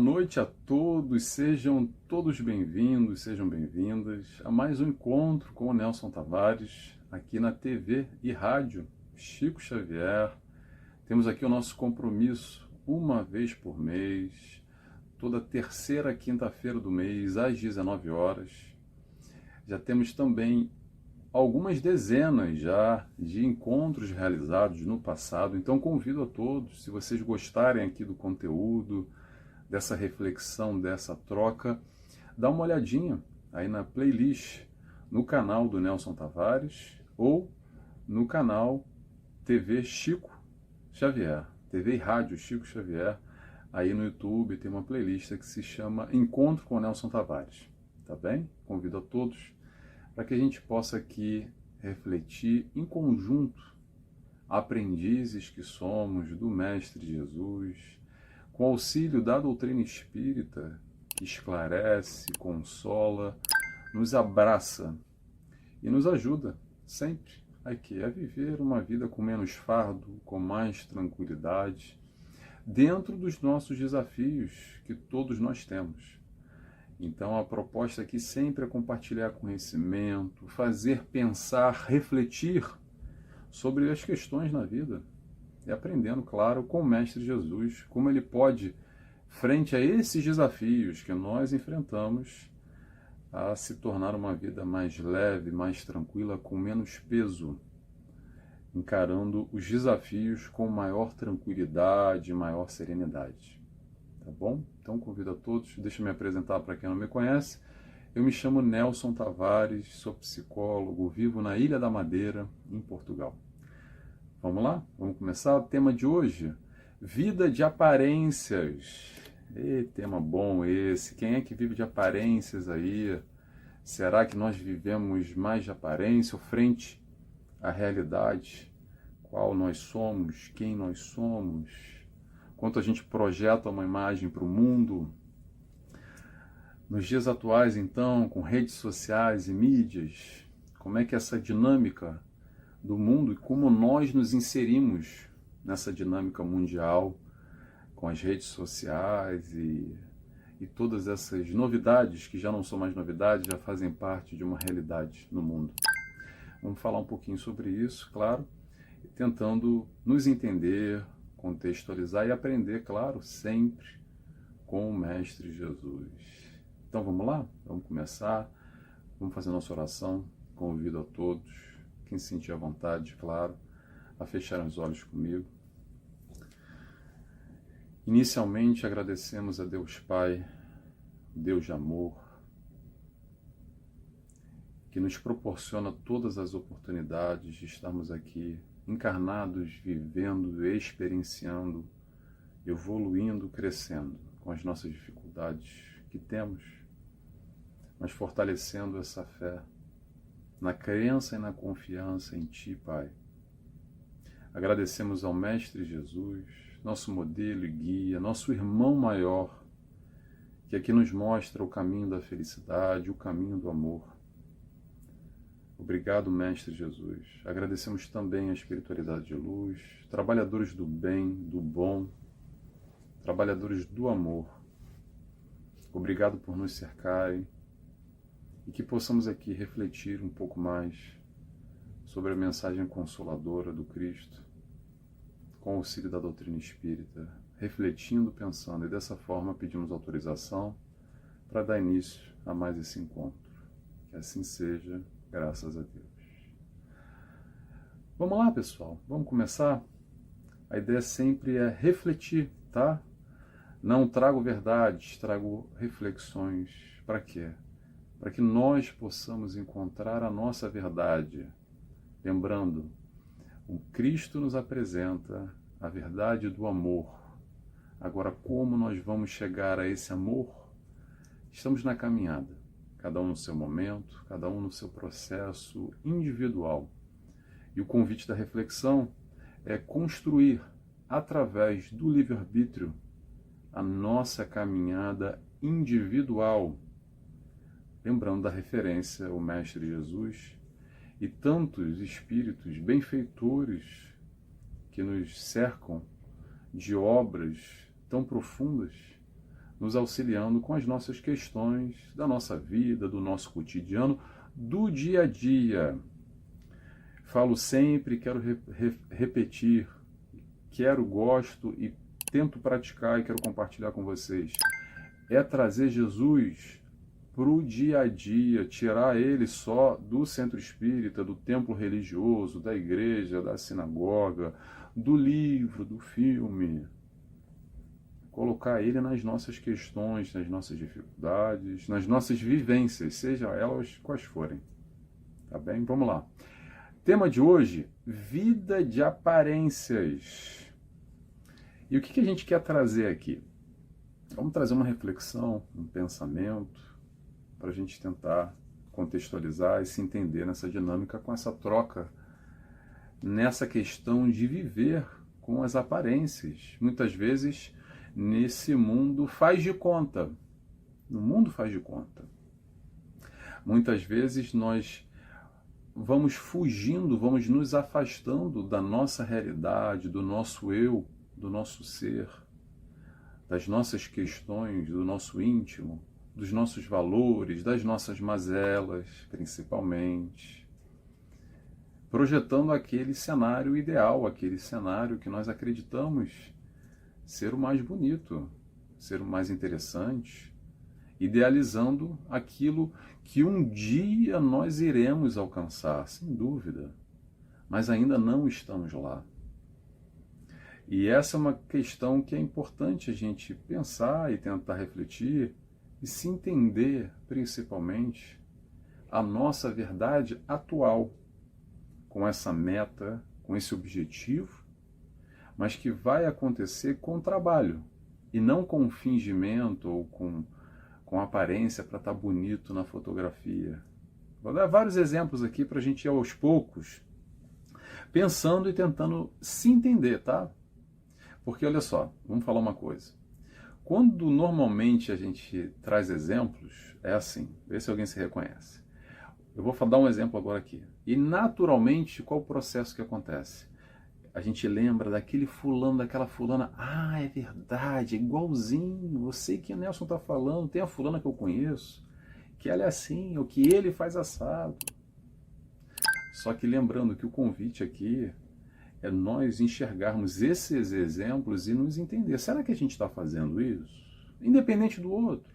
noite a todos, sejam todos bem-vindos, sejam bem-vindas a mais um encontro com o Nelson Tavares, aqui na TV e rádio Chico Xavier. Temos aqui o nosso compromisso, uma vez por mês, toda terceira quinta-feira do mês, às 19 horas. Já temos também algumas dezenas já de encontros realizados no passado, então convido a todos, se vocês gostarem aqui do conteúdo, dessa reflexão, dessa troca, dá uma olhadinha aí na playlist, no canal do Nelson Tavares ou no canal TV Chico Xavier, TV e Rádio Chico Xavier. Aí no YouTube tem uma playlist que se chama Encontro com o Nelson Tavares, tá bem? Convido a todos para que a gente possa aqui refletir em conjunto, aprendizes que somos do Mestre Jesus, com auxílio da doutrina espírita, que esclarece, consola, nos abraça e nos ajuda sempre aqui a viver uma vida com menos fardo, com mais tranquilidade, dentro dos nossos desafios que todos nós temos. Então a proposta aqui sempre é compartilhar conhecimento, fazer pensar, refletir sobre as questões na vida e aprendendo, claro, com o Mestre Jesus, como ele pode, frente a esses desafios que nós enfrentamos, a se tornar uma vida mais leve, mais tranquila, com menos peso, encarando os desafios com maior tranquilidade, maior serenidade. Tá bom? Então convido a todos, deixa eu me apresentar para quem não me conhece. Eu me chamo Nelson Tavares, sou psicólogo, vivo na Ilha da Madeira, em Portugal. Vamos lá? Vamos começar? O tema de hoje, vida de aparências. Tema bom esse. Quem é que vive de aparências aí? Será que nós vivemos mais de aparência ou frente à realidade? Qual nós somos? Quem nós somos? Quanto a gente projeta uma imagem para o mundo? Nos dias atuais, então, com redes sociais e mídias, como é que essa dinâmica do mundo e como nós nos inserimos nessa dinâmica mundial com as redes sociais e todas essas novidades, que já não são mais novidades, já fazem parte de uma realidade no mundo. Vamos falar um pouquinho sobre isso, claro, tentando nos entender, contextualizar e aprender, claro, sempre com o Mestre Jesus. Então vamos lá? Vamos começar, vamos fazer nossa oração. Convido a todos, quem se sentir à vontade, claro, a fecharem os olhos comigo. Inicialmente agradecemos a Deus Pai, Deus de amor, que nos proporciona todas as oportunidades de estarmos aqui encarnados, vivendo, experienciando, evoluindo, crescendo com as nossas dificuldades que temos, mas fortalecendo essa fé na crença e na confiança em Ti, Pai. Agradecemos ao Mestre Jesus, nosso modelo e guia, nosso irmão maior, que aqui nos mostra o caminho da felicidade, o caminho do amor. Obrigado, Mestre Jesus. Agradecemos também a espiritualidade de luz, trabalhadores do bem, do bom, trabalhadores do amor. Obrigado por nos cercarem e que possamos aqui refletir um pouco mais sobre a mensagem consoladora do Cristo, com o auxílio da doutrina espírita, refletindo, pensando, e dessa forma pedimos autorização para dar início a mais esse encontro. Que assim seja, graças a Deus. Vamos lá, pessoal, vamos começar? A ideia sempre é refletir, tá? Não trago verdades, trago reflexões. Para quê? Para que nós possamos encontrar a nossa verdade. Lembrando, o Cristo nos apresenta a verdade do amor. Agora, como nós vamos chegar a esse amor? Estamos na caminhada, cada um no seu momento, cada um no seu processo individual. E o convite da reflexão é construir, através do livre-arbítrio, a nossa caminhada individual. Lembrando da referência ao Mestre Jesus e tantos espíritos benfeitores que nos cercam de obras tão profundas, nos auxiliando com as nossas questões da nossa vida, do nosso cotidiano, do dia a dia. Falo sempre, quero repetir, gosto e tento praticar e quero compartilhar com vocês. É trazer Jesus para o dia a dia, tirar ele só do centro espírita, do templo religioso, da igreja, da sinagoga, do livro, do filme. Colocar ele nas nossas questões, nas nossas dificuldades, nas nossas vivências, seja elas quais forem. Tá bem? Vamos lá. Tema de hoje, vida de aparências. E o que a gente quer trazer aqui? Vamos trazer uma reflexão, um pensamento, para a gente tentar contextualizar e se entender nessa dinâmica com essa troca, nessa questão de viver com as aparências. Muitas vezes, nesse mundo faz de conta. No mundo faz de conta. Muitas vezes nós vamos fugindo, vamos nos afastando da nossa realidade, do nosso eu, do nosso ser, das nossas questões, do nosso íntimo, dos nossos valores, das nossas mazelas, principalmente, projetando aquele cenário ideal, aquele cenário que nós acreditamos ser o mais bonito, ser o mais interessante, idealizando aquilo que um dia nós iremos alcançar, sem dúvida, mas ainda não estamos lá. E essa é uma questão que é importante a gente pensar e tentar refletir e se entender, principalmente, a nossa verdade atual, com essa meta, com esse objetivo, mas que vai acontecer com trabalho, e não com fingimento ou com aparência para estar bonito na fotografia. Vou dar vários exemplos aqui para a gente ir aos poucos, pensando e tentando se entender, tá? Porque olha só, vamos falar uma coisa. Quando normalmente a gente traz exemplos, é assim, vê se alguém se reconhece. Eu vou dar um exemplo agora aqui. E naturalmente, qual o processo que acontece? A gente lembra daquele fulano, daquela fulana. Ah, é verdade, é igualzinho. Eu sei que o Nelson está falando, tem a fulana que eu conheço, que ela é assim, ou que ele faz assado. Só que lembrando que o convite aqui é nós enxergarmos esses exemplos e nos entender. Será que a gente está fazendo isso? Independente do outro.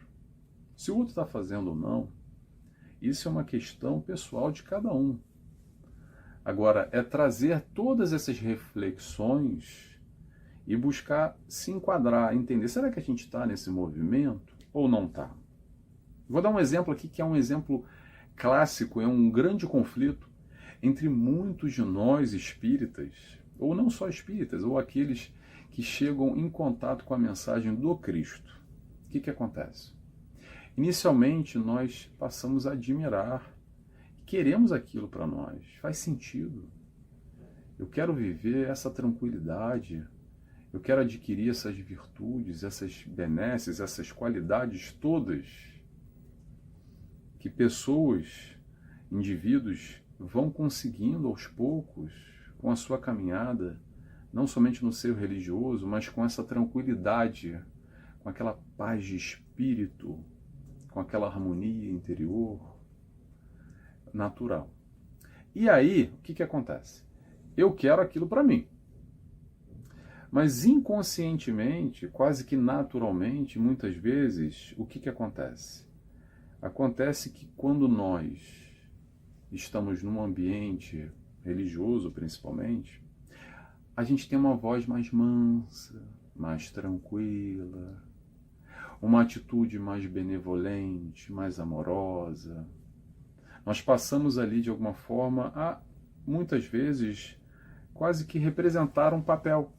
Se o outro está fazendo ou não, isso é uma questão pessoal de cada um. Agora, é trazer todas essas reflexões e buscar se enquadrar, entender. Será que a gente está nesse movimento ou não está? Vou dar um exemplo aqui que é um exemplo clássico, é um grande conflito entre muitos de nós espíritas, ou não só espíritas, ou aqueles que chegam em contato com a mensagem do Cristo. O que acontece? Inicialmente, nós passamos a admirar, queremos aquilo para nós, faz sentido. Eu quero viver essa tranquilidade, eu quero adquirir essas virtudes, essas benesses, essas qualidades todas que pessoas, indivíduos, vão conseguindo aos poucos com a sua caminhada, não somente no ser religioso, mas com essa tranquilidade, com aquela paz de espírito, com aquela harmonia interior natural. E aí, o que acontece? Eu quero aquilo para mim. Mas inconscientemente, quase que naturalmente, muitas vezes, o que acontece? Acontece que quando nós estamos num ambiente religioso, principalmente, a gente tem uma voz mais mansa, mais tranquila, uma atitude mais benevolente, mais amorosa. Nós passamos ali, de alguma forma, a, muitas vezes, quase que representar um papel.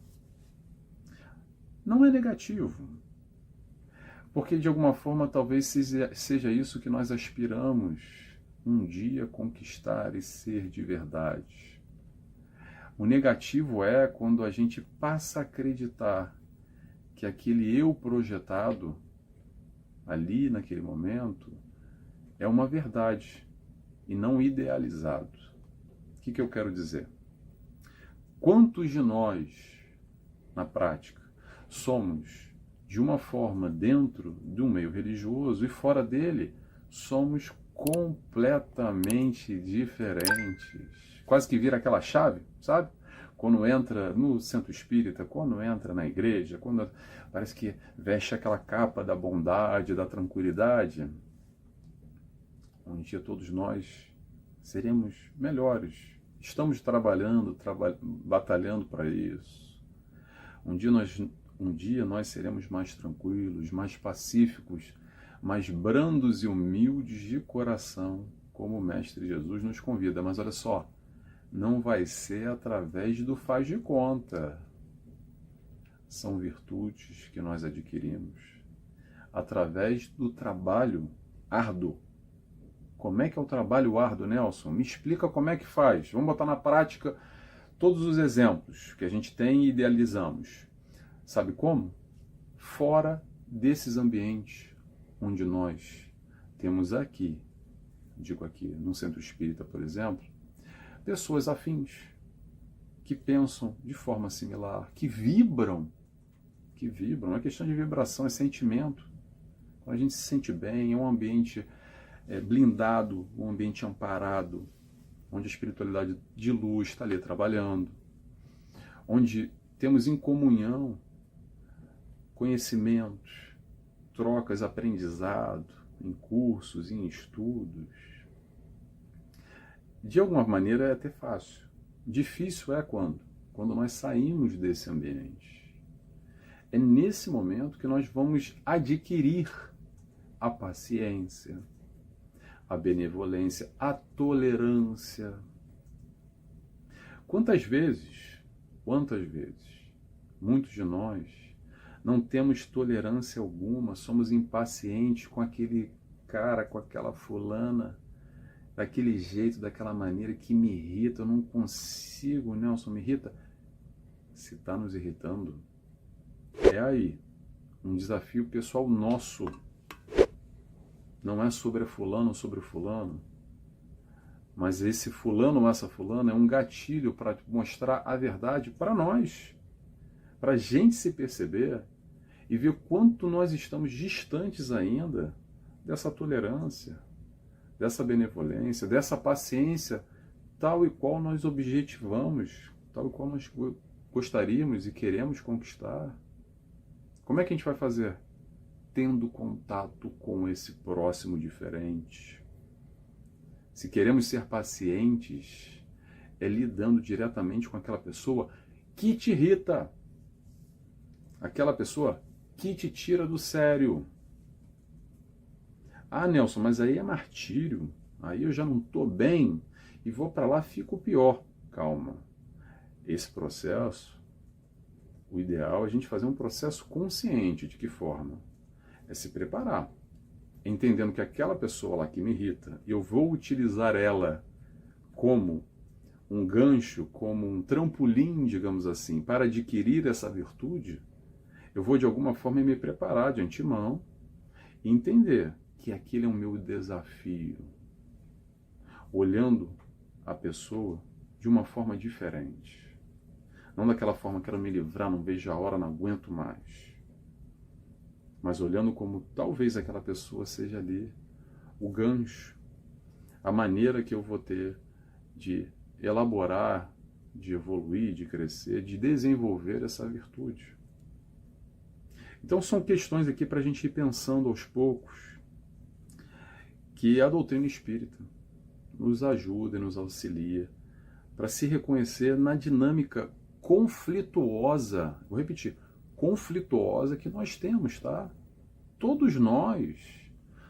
Não é negativo, porque, de alguma forma, talvez seja isso que nós aspiramos um dia conquistar e ser de verdade. O negativo é quando a gente passa a acreditar que aquele eu projetado ali naquele momento é uma verdade e não idealizado. O que eu quero dizer? Quantos de nós, na prática, somos de uma forma dentro de um meio religioso e fora dele somos completamente diferentes. Quase que vira aquela chave, sabe? Quando entra no centro espírita, quando entra na igreja, quando parece que veste aquela capa da bondade, da tranquilidade, um dia todos nós seremos melhores. Estamos trabalhando, batalhando para isso. Um dia nós seremos mais tranquilos, mais pacíficos, mais brandos e humildes de coração, como o Mestre Jesus nos convida. Mas olha só, não vai ser através do faz de conta. São virtudes que nós adquirimos através do trabalho árduo. Como é que é o trabalho árduo, Nelson? Me explica como é que faz. Vamos botar na prática todos os exemplos que a gente tem e idealizamos. Sabe como? Fora desses ambientes onde nós temos aqui, digo aqui, no centro espírita, por exemplo, pessoas afins, que pensam de forma similar, que vibram, é questão de vibração, é sentimento. Quando a gente se sente bem, é um ambiente blindado, um ambiente amparado, onde a espiritualidade de luz está ali trabalhando, onde temos em comunhão conhecimentos, trocas, aprendizado, em cursos, em estudos. De alguma maneira é até fácil. Difícil é quando nós saímos desse ambiente. É nesse momento que nós vamos adquirir a paciência, a benevolência, a tolerância. Quantas vezes, muitos de nós não temos tolerância alguma, somos impacientes com aquele cara, com aquela fulana, daquele jeito, daquela maneira que me irrita, eu não consigo, Nelson, me irrita. Se está nos irritando, é aí um desafio pessoal nosso. Não é sobre fulano ou sobre fulano, mas esse fulano ou essa fulana é um gatilho para mostrar a verdade para nós, para a gente se perceber e ver quanto nós estamos distantes ainda dessa tolerância, dessa benevolência, dessa paciência, tal e qual nós objetivamos, tal e qual nós gostaríamos e queremos conquistar. Como é que a gente vai fazer? Tendo contato com esse próximo diferente. Se queremos ser pacientes, é lidando diretamente com aquela pessoa que te irrita, aquela pessoa que te tira do sério. Ah, Nelson, mas aí é martírio, aí eu já não estou bem e vou para lá, fico pior. Calma, esse processo, o ideal é a gente fazer um processo consciente. De que forma? É se preparar, entendendo que aquela pessoa lá que me irrita, eu vou utilizar ela como um gancho, como um trampolim, digamos assim, para adquirir essa virtude. Eu vou de alguma forma me preparar de antemão e entender que aquele é o meu desafio, olhando a pessoa de uma forma diferente. Não daquela forma, quero me livrar, não vejo a hora, não aguento mais. Mas olhando como talvez aquela pessoa seja ali o gancho, a maneira que eu vou ter de elaborar, de evoluir, de crescer, de desenvolver essa virtude. Então são questões aqui para a gente ir pensando aos poucos, que a doutrina espírita nos ajuda e nos auxilia para se reconhecer na dinâmica conflituosa, vou repetir, conflituosa que nós temos, tá? Todos nós,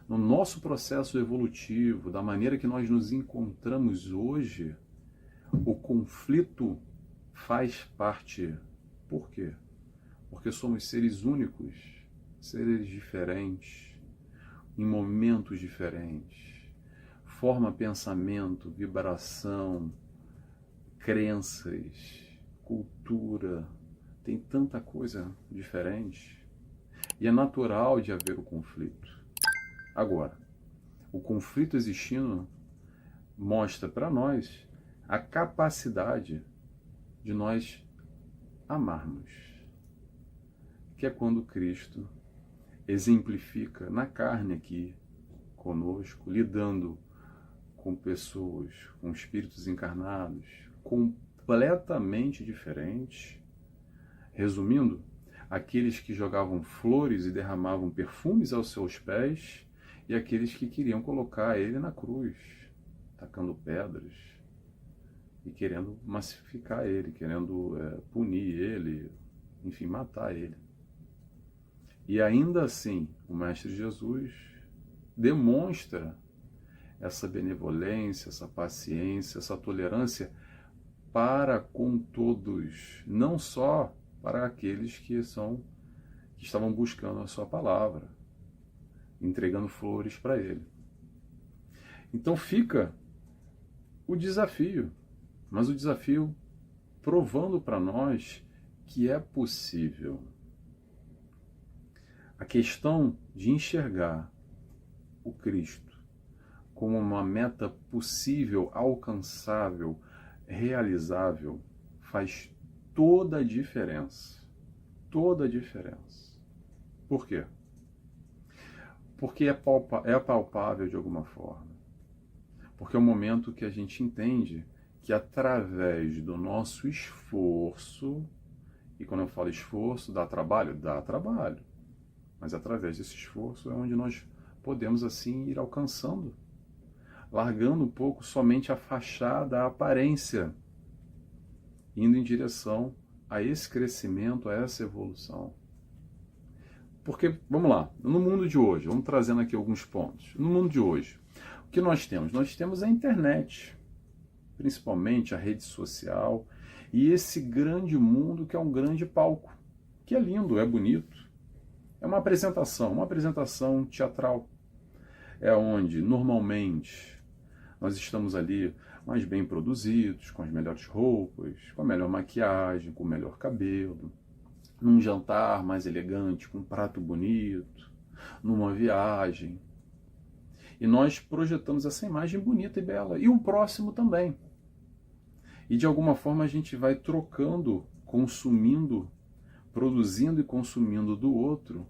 no nosso processo evolutivo, da maneira que nós nos encontramos hoje, o conflito faz parte. Por quê? Porque somos seres únicos, seres diferentes, em momentos diferentes. Forma, pensamento, vibração, crenças, cultura, tem tanta coisa diferente. E é natural de haver o conflito. Agora, o conflito existindo mostra para nós a capacidade de nós amarmos, que é quando Cristo exemplifica na carne aqui conosco, lidando com pessoas, com espíritos encarnados, completamente diferentes. Resumindo, aqueles que jogavam flores e derramavam perfumes aos seus pés e aqueles que queriam colocar ele na cruz, tacando pedras e querendo massificar ele, querendo punir ele, enfim, matar ele. E ainda assim, o Mestre Jesus demonstra essa benevolência, essa paciência, essa tolerância para com todos, não só para aqueles que estavam buscando a sua palavra, entregando flores para ele. Então fica o desafio, mas o desafio provando para nós que é possível. A questão de enxergar o Cristo como uma meta possível, alcançável, realizável, faz toda a diferença. Toda a diferença. Por quê? Porque é palpável de alguma forma. Porque é o momento que a gente entende que através do nosso esforço, e quando eu falo esforço, dá trabalho? Dá trabalho. Mas através desse esforço é onde nós podemos assim ir alcançando, largando um pouco somente a fachada, a aparência, indo em direção a esse crescimento, a essa evolução. Porque, vamos lá, no mundo de hoje, vamos trazendo aqui alguns pontos. No mundo de hoje, o que nós temos? Nós temos a internet, principalmente a rede social, e esse grande mundo que é um grande palco, que é lindo, é bonito. É uma apresentação teatral. É onde, normalmente, nós estamos ali mais bem produzidos, com as melhores roupas, com a melhor maquiagem, com o melhor cabelo, num jantar mais elegante, com um prato bonito, numa viagem. E nós projetamos essa imagem bonita e bela. E o próximo também. E de alguma forma a gente vai trocando, consumindo, produzindo e consumindo do outro,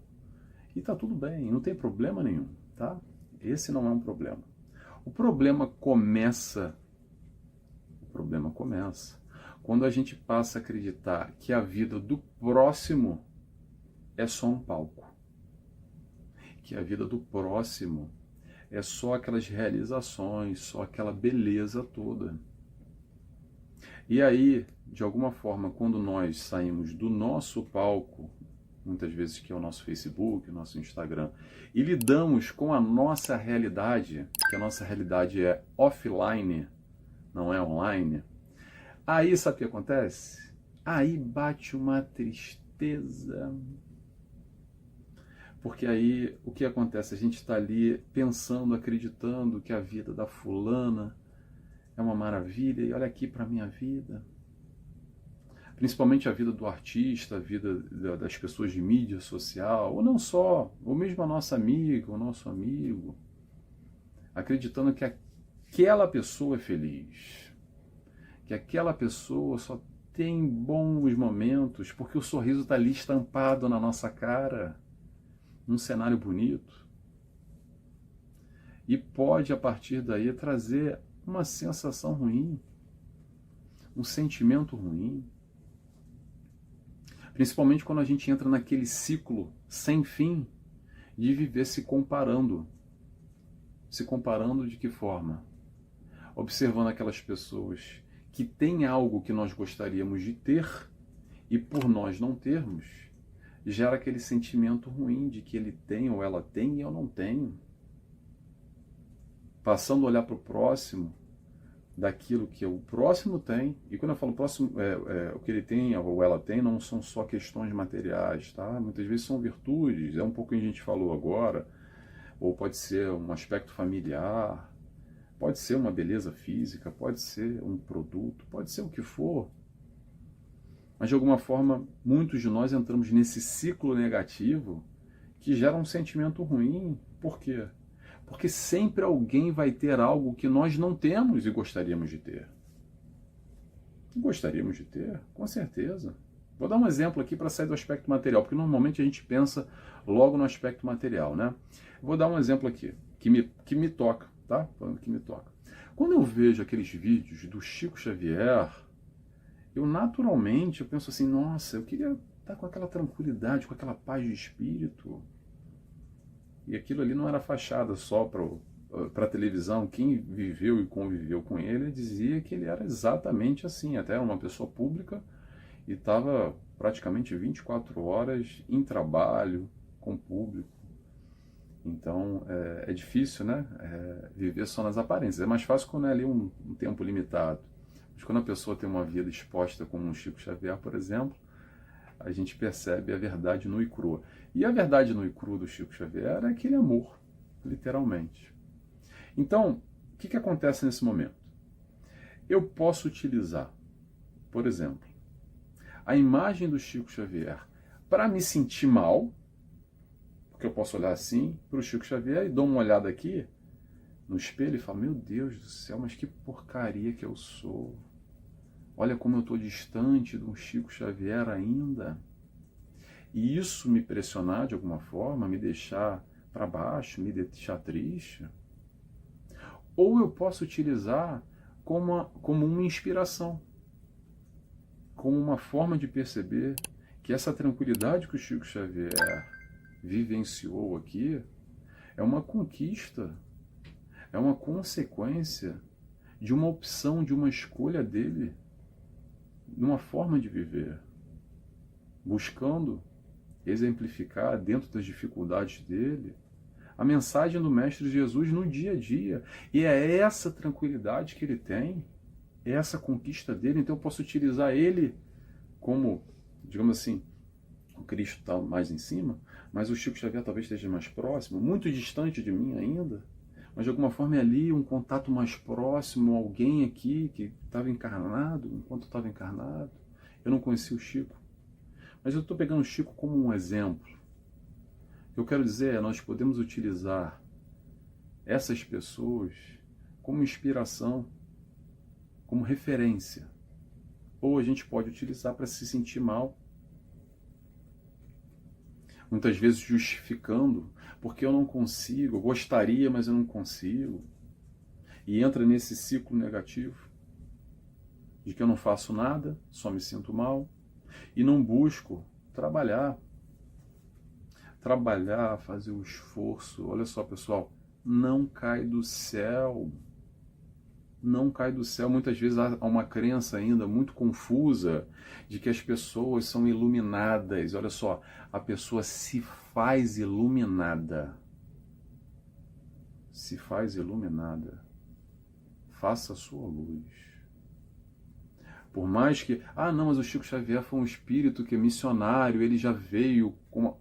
e tá tudo bem, não tem problema nenhum, tá? Esse não é um problema. O problema começa quando a gente passa a acreditar que a vida do próximo é só um palco, que a vida do próximo é só aquelas realizações, só aquela beleza toda. E aí, de alguma forma, quando nós saímos do nosso palco, muitas vezes que é o nosso Facebook, o nosso Instagram, e lidamos com a nossa realidade, que a nossa realidade é offline, não é online, aí sabe o que acontece? Aí bate uma tristeza. Porque aí o que acontece? A gente está ali pensando, acreditando que a vida da fulana é uma maravilha, e olha aqui para a minha vida. Principalmente a vida do artista, a vida das pessoas de mídia social, ou não só, ou mesmo a nossa amiga, o nosso amigo, acreditando que aquela pessoa é feliz, que aquela pessoa só tem bons momentos, porque o sorriso está ali estampado na nossa cara, num cenário bonito, e pode, a partir daí, trazer uma sensação ruim, um sentimento ruim. Principalmente quando a gente entra naquele ciclo sem fim de viver se comparando. Se comparando de que forma? Observando aquelas pessoas que têm algo que nós gostaríamos de ter e por nós não termos, gera aquele sentimento ruim de que ele tem ou ela tem e eu não tenho. Passando a olhar para o próximo, daquilo que o próximo tem, e quando eu falo próximo, o que ele tem ou ela tem não são só questões materiais, tá? Muitas vezes são virtudes, é um pouco que a gente falou agora, ou pode ser um aspecto familiar, pode ser uma beleza física, pode ser um produto, pode ser o que for, mas de alguma forma muitos de nós entramos nesse ciclo negativo que gera um sentimento ruim. Por quê? Porque sempre alguém vai ter algo que nós não temos e gostaríamos de ter. Gostaríamos de ter, com certeza. Vou dar um exemplo aqui para sair do aspecto material, porque normalmente a gente pensa logo no aspecto material, né? Vou dar um exemplo aqui, que me toca, tá? Que me toca. Quando eu vejo aqueles vídeos do Chico Xavier, eu naturalmente penso assim, nossa, eu queria estar com aquela tranquilidade, com aquela paz de espírito. E aquilo ali não era fachada só para a televisão. Quem viveu e conviveu com ele dizia que ele era exatamente assim, até uma pessoa pública, e estava praticamente 24 horas em trabalho, com o público. Então, é difícil, né? Viver só nas aparências. É mais fácil quando é ali um tempo limitado. Mas quando a pessoa tem uma vida exposta, como um Chico Xavier, por exemplo, a gente percebe a verdade nua e crua. E a verdade nua e crua do Chico Xavier é aquele amor, literalmente. Então, o que acontece nesse momento? Eu posso utilizar, por exemplo, a imagem do Chico Xavier para me sentir mal, porque eu posso olhar assim para o Chico Xavier e dou uma olhada aqui no espelho e falo, meu Deus do céu, mas que porcaria que eu sou. Olha como eu estou distante de um Chico Xavier ainda. E isso me pressionar de alguma forma, me deixar para baixo, me deixar triste. Ou eu posso utilizar como uma inspiração, como uma forma de perceber que essa tranquilidade que o Chico Xavier vivenciou aqui é uma conquista, é uma consequência de uma opção, de uma escolha dele, numa forma de viver, buscando exemplificar dentro das dificuldades dele a mensagem do Mestre Jesus no dia a dia. E é essa tranquilidade que ele tem, é essa conquista dele. Então eu posso utilizar ele como, digamos assim, o Cristo está mais em cima, mas o Chico Xavier talvez esteja mais próximo, muito distante de mim ainda, mas de alguma forma é ali um contato mais próximo, alguém aqui que estava encarnado, enquanto estava encarnado. Eu não conhecia o Chico, mas eu estou pegando o Chico como um exemplo. O que eu quero dizer é, nós podemos utilizar essas pessoas como inspiração, como referência, ou a gente pode utilizar para se sentir mal, muitas vezes justificando, porque eu não consigo, eu gostaria, mas eu não consigo. E entra nesse ciclo negativo, de que eu não faço nada, só me sinto mal, e não busco trabalhar, fazer o esforço. Olha só, pessoal, não cai do céu. Não cai do céu. Muitas vezes há uma crença ainda muito confusa de que as pessoas são iluminadas. Olha só, a pessoa se faz iluminada. Se faz iluminada. Faça a sua luz. Por mais que, não, mas o Chico Xavier foi um espírito que é missionário, ele já veio,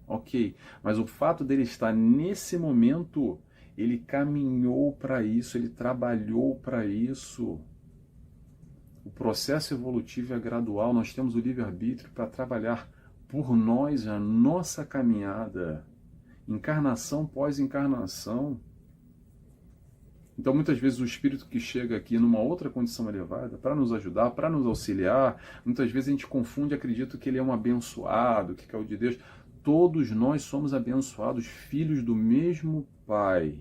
ok, mas o fato dele estar nesse momento, ele caminhou para isso, ele trabalhou para isso. O processo evolutivo é gradual, nós temos o livre-arbítrio para trabalhar por nós a nossa caminhada, encarnação pós encarnação. Então, muitas vezes, o espírito que chega aqui numa outra condição elevada, para nos ajudar, para nos auxiliar, muitas vezes a gente confunde e acredita que ele é um abençoado, que é o de Deus. Todos nós somos abençoados, filhos do mesmo Pai.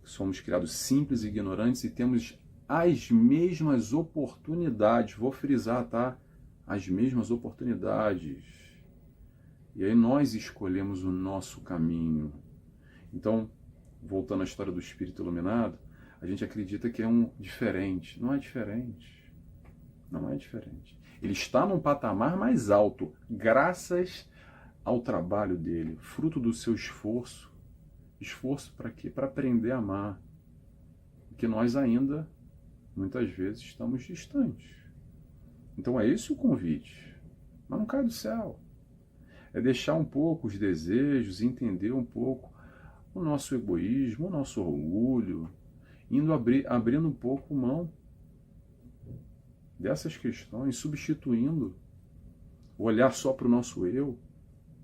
Somos criados simples e ignorantes e temos as mesmas oportunidades. Vou frisar, tá? As mesmas oportunidades. E aí nós escolhemos o nosso caminho. Então, voltando à história do Espírito Iluminado, a gente acredita que é um diferente. Não é diferente. Não é diferente. Ele está num patamar mais alto, graças ao trabalho dele, fruto do seu esforço. Esforço para quê? Para aprender a amar. Porque nós ainda, muitas vezes, estamos distantes. Então é esse o convite. Mas não cai do céu. É deixar um pouco os desejos, entender um pouco o nosso egoísmo, o nosso orgulho, abrindo um pouco mão dessas questões, substituindo o olhar só para o nosso eu,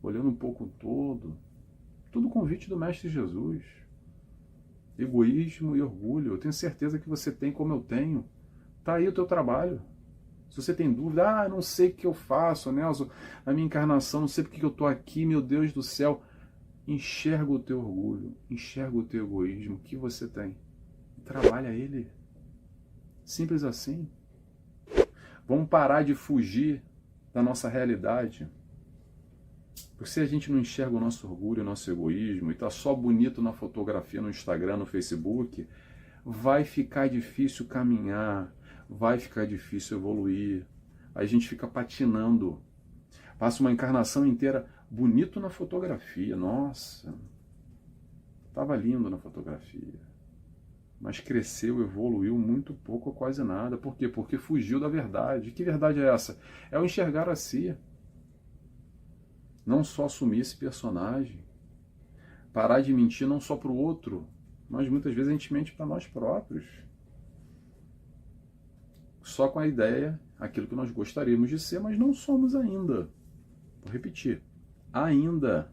olhando um pouco o todo. Tudo convite do Mestre Jesus. Egoísmo e orgulho. Eu tenho certeza que você tem como eu tenho. Está aí o teu trabalho. Se você tem dúvida, não sei o que eu faço, Nelson, na minha encarnação, não sei porque que eu estou aqui, meu Deus do céu. Enxerga o teu orgulho, enxerga o teu egoísmo que você tem. Trabalha ele. Simples assim. Vamos parar de fugir da nossa realidade. Porque se a gente não enxerga o nosso orgulho, o nosso egoísmo, e está só bonito na fotografia, no Instagram, no Facebook, vai ficar difícil caminhar, vai ficar difícil evoluir. Aí a gente fica patinando. Passa uma encarnação inteira bonito na fotografia. Nossa, estava lindo na fotografia. Mas cresceu, evoluiu muito pouco ou quase nada. Por quê? Porque fugiu da verdade. Que verdade é essa? É o enxergar a si. Não só assumir esse personagem. Parar de mentir não só para o outro, mas muitas vezes a gente mente para nós próprios. Só com a ideia, aquilo que nós gostaríamos de ser, mas não somos ainda. Vou repetir. Ainda.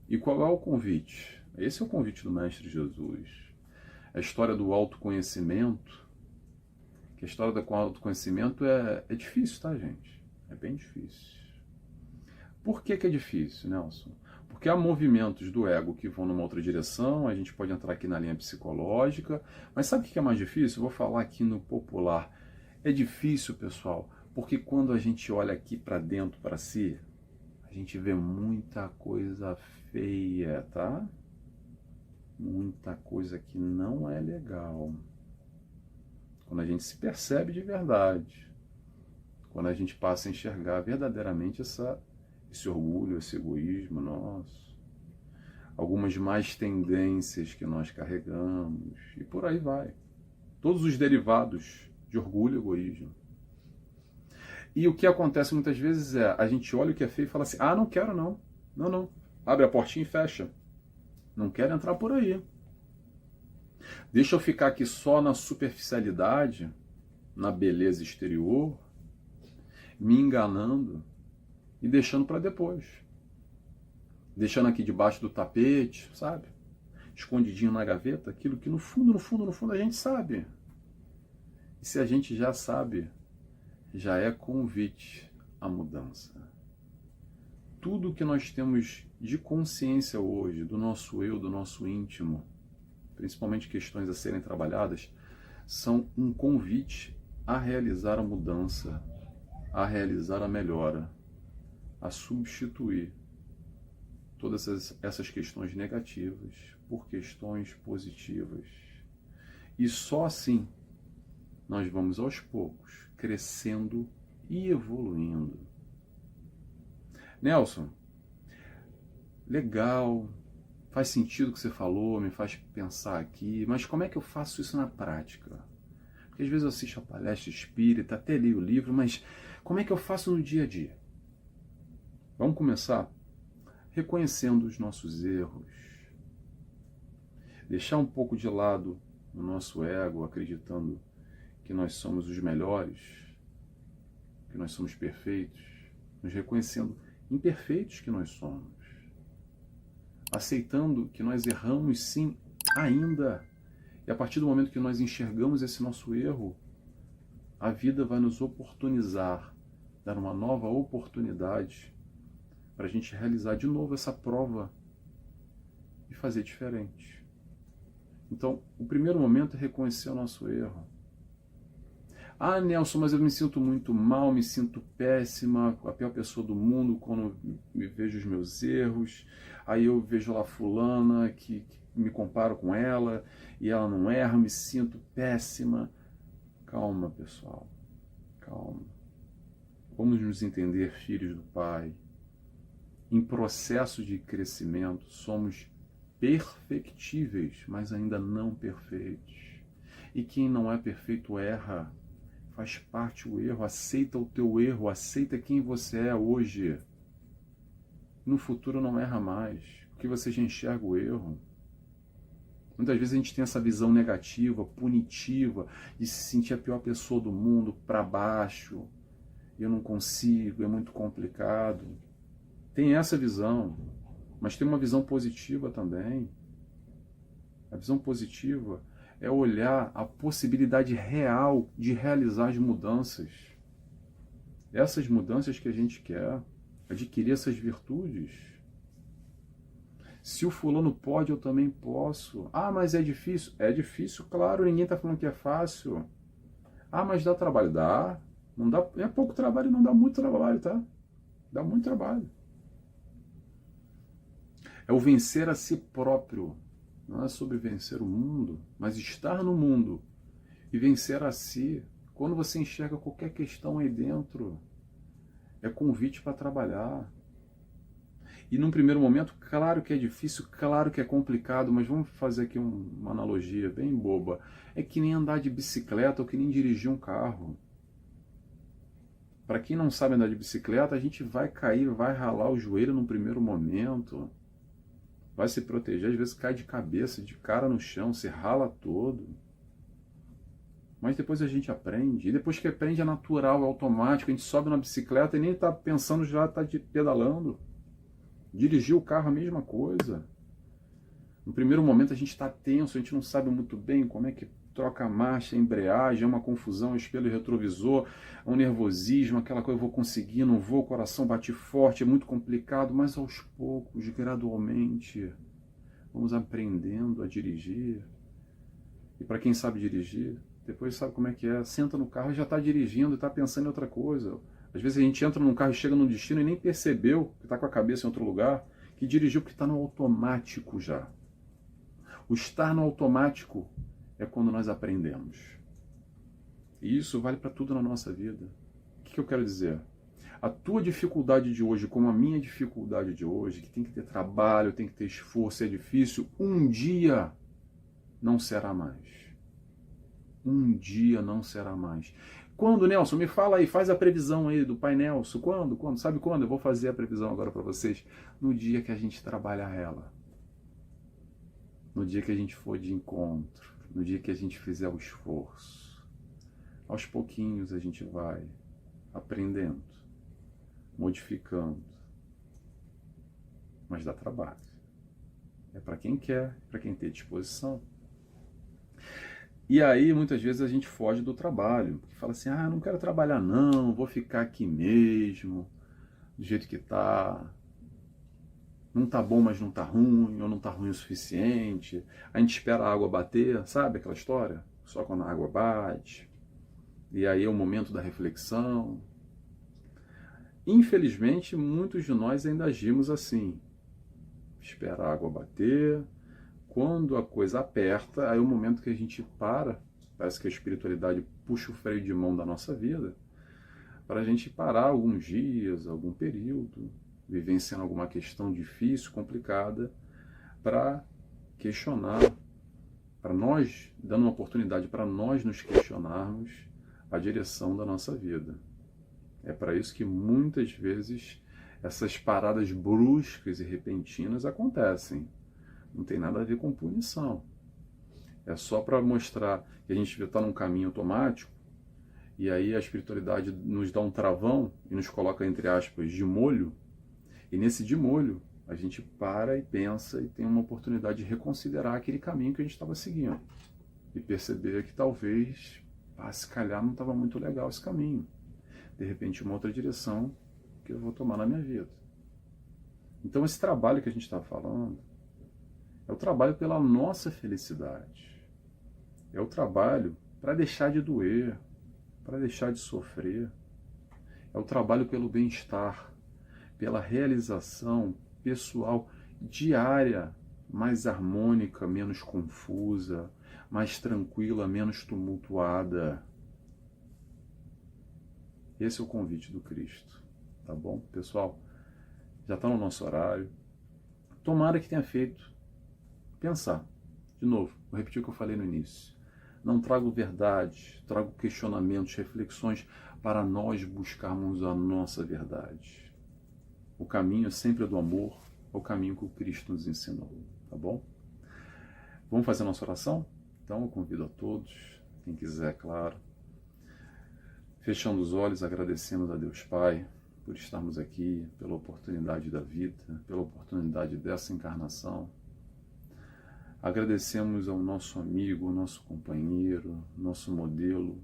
E qual é o convite? Esse é o convite do Mestre Jesus. A história do autoconhecimento, que a história do autoconhecimento é difícil, tá, gente? É bem difícil. Por que é difícil, Nelson? Porque há movimentos do ego que vão numa outra direção, a gente pode entrar aqui na linha psicológica, mas sabe o que é mais difícil? Eu vou falar aqui no popular. É difícil, pessoal, porque quando a gente olha aqui para dentro, para si, a gente vê muita coisa feia, tá? Muita coisa que não é legal. Quando a gente se percebe de verdade, quando a gente passa a enxergar verdadeiramente esse orgulho, esse egoísmo nosso, algumas más tendências que nós carregamos, e por aí vai. Todos os derivados de orgulho e egoísmo. E o que acontece muitas vezes é, a gente olha o que é feio e fala assim, não quero não. Não. Abre a portinha e fecha. Não quero entrar por aí. Deixa eu ficar aqui só na superficialidade, na beleza exterior, me enganando e deixando para depois. Deixando aqui debaixo do tapete, sabe? Escondidinho na gaveta, aquilo que no fundo a gente sabe. E se a gente já sabe, já é convite à mudança. Tudo que nós temos de consciência hoje, do nosso eu, do nosso íntimo, principalmente questões a serem trabalhadas, são um convite a realizar a mudança, a realizar a melhora, a substituir todas essas questões negativas por questões positivas. E só assim nós vamos aos poucos crescendo e evoluindo. Nelson, legal, faz sentido o que você falou, me faz pensar aqui, mas como é que eu faço isso na prática? Porque às vezes eu assisto a palestra espírita, até leio o livro, mas como é que eu faço no dia a dia? Vamos começar reconhecendo os nossos erros, deixar um pouco de lado o nosso ego, acreditando que nós somos os melhores, que nós somos perfeitos, nos reconhecendo imperfeitos que nós somos, aceitando que nós erramos sim ainda, e a partir do momento que nós enxergamos esse nosso erro, a vida vai nos oportunizar, dar uma nova oportunidade para a gente realizar de novo essa prova e fazer diferente. Então, o primeiro momento é reconhecer o nosso erro. Nelson, mas eu me sinto muito mal, me sinto péssima, a pior pessoa do mundo quando me vejo os meus erros. Aí eu vejo lá fulana que me comparo com ela e ela não erra, me sinto péssima. Calma, pessoal, calma. Vamos nos entender filhos do Pai. Em processo de crescimento, somos perfectíveis, mas ainda não perfeitos. E quem não é perfeito erra. Faz parte o erro, aceita o teu erro, aceita quem você é hoje. No futuro não erra mais, porque você já enxerga o erro. Muitas vezes a gente tem essa visão negativa, punitiva, de se sentir a pior pessoa do mundo, para baixo. Eu não consigo, é muito complicado. Tem essa visão, mas tem uma visão positiva também. A visão positiva é olhar a possibilidade real de realizar as mudanças. Essas mudanças que a gente quer, adquirir essas virtudes. Se o fulano pode, eu também posso. Ah, mas é difícil. É difícil, claro, ninguém está falando que é fácil. Ah, mas dá trabalho. Dá. Não dá, é pouco trabalho, não dá muito trabalho, tá? Dá muito trabalho. É o vencer a si próprio. Não é sobre vencer o mundo, mas estar no mundo e vencer a si. Quando você enxerga qualquer questão aí dentro, é convite para trabalhar. E num primeiro momento, claro que é difícil, claro que é complicado, mas vamos fazer aqui uma analogia bem boba. É que nem andar de bicicleta ou que nem dirigir um carro. Para quem não sabe andar de bicicleta, a gente vai cair, vai ralar o joelho num primeiro momento. Vai se proteger, às vezes cai de cabeça, de cara no chão, se rala todo. Mas depois a gente aprende. E depois que aprende é natural, é automático. A gente sobe na bicicleta e nem está pensando, já está pedalando. Dirigir o carro, a mesma coisa. No primeiro momento a gente está tenso, a gente não sabe muito bem como é que troca a marcha, a embreagem, é uma confusão, um espelho retrovisor, um nervosismo, aquela coisa, eu vou conseguir, não vou, o coração bate forte, é muito complicado, mas aos poucos, gradualmente, vamos aprendendo a dirigir. E para quem sabe dirigir, depois sabe como é que é, senta no carro e já está dirigindo e está pensando em outra coisa. Às vezes a gente entra num carro e chega num destino e nem percebeu que está com a cabeça em outro lugar, que dirigiu porque está no automático já. O estar no automático é quando nós aprendemos. E isso vale para tudo na nossa vida. O que eu quero dizer? A tua dificuldade de hoje, como a minha dificuldade de hoje, que tem que ter trabalho, tem que ter esforço, é difícil, um dia não será mais. Um dia não será mais. Quando, Nelson? Me fala aí, faz a previsão aí do Pai Nelson. Quando? Quando? Sabe quando? Eu vou fazer a previsão agora para vocês. No dia que a gente trabalhar ela. No dia que a gente for de encontro. No dia que a gente fizer o esforço. Aos pouquinhos a gente vai aprendendo, modificando. Mas dá trabalho. É para quem quer, para quem tem disposição. E aí, muitas vezes, a gente foge do trabalho. Porque fala assim, não quero trabalhar não, vou ficar aqui mesmo, do jeito que tá. Não tá bom, mas não tá ruim, ou não tá ruim o suficiente. A gente espera a água bater, sabe aquela história? Só quando a água bate. E aí é o momento da reflexão. Infelizmente, muitos de nós ainda agimos assim. Espera a água bater. Quando a coisa aperta, aí é o momento que a gente para. Parece que a espiritualidade puxa o freio de mão da nossa vida. Para a gente parar alguns dias, algum período, vivenciando alguma questão difícil, complicada, para questionar, para nós, dando uma oportunidade para nós nos questionarmos a direção da nossa vida. É para isso que muitas vezes essas paradas bruscas e repentinas acontecem. Não tem nada a ver com punição. É só para mostrar que a gente está num caminho automático e aí a espiritualidade nos dá um travão e nos coloca, entre aspas, de molho. E nesse de molho, a gente para e pensa e tem uma oportunidade de reconsiderar aquele caminho que a gente estava seguindo. E perceber que talvez, se calhar não estava muito legal esse caminho. De repente, uma outra direção que eu vou tomar na minha vida. Então, esse trabalho que a gente está falando é o trabalho pela nossa felicidade. É o trabalho para deixar de doer, para deixar de sofrer. É o trabalho pelo bem-estar, pela realização pessoal diária, mais harmônica, menos confusa, mais tranquila, menos tumultuada. Esse é o convite do Cristo, tá bom? Pessoal, já está no nosso horário. Tomara que tenha feito pensar. De novo, vou repetir o que eu falei no início. Não trago verdade, trago questionamentos, reflexões para nós buscarmos a nossa verdade. O caminho é sempre do amor, é o caminho que o Cristo nos ensinou, tá bom? Vamos fazer a nossa oração? Então eu convido a todos, quem quiser, claro. Fechando os olhos, agradecemos a Deus Pai por estarmos aqui, pela oportunidade da vida, pela oportunidade dessa encarnação. Agradecemos ao nosso amigo, ao nosso companheiro, nosso modelo,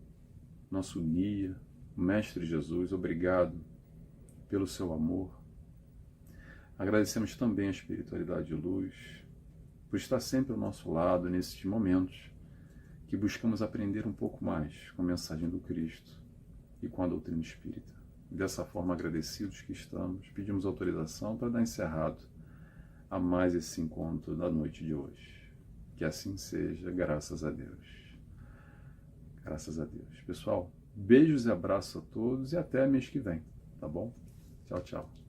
nosso guia, o Mestre Jesus. Obrigado pelo seu amor. Agradecemos também a espiritualidade de luz, por estar sempre ao nosso lado nesses momentos que buscamos aprender um pouco mais com a mensagem do Cristo e com a doutrina espírita. Dessa forma, agradecidos que estamos, pedimos autorização para dar encerrado a mais esse encontro da noite de hoje. Que assim seja, graças a Deus. Graças a Deus. Pessoal, beijos e abraços a todos e até mês que vem, tá bom? Tchau, tchau.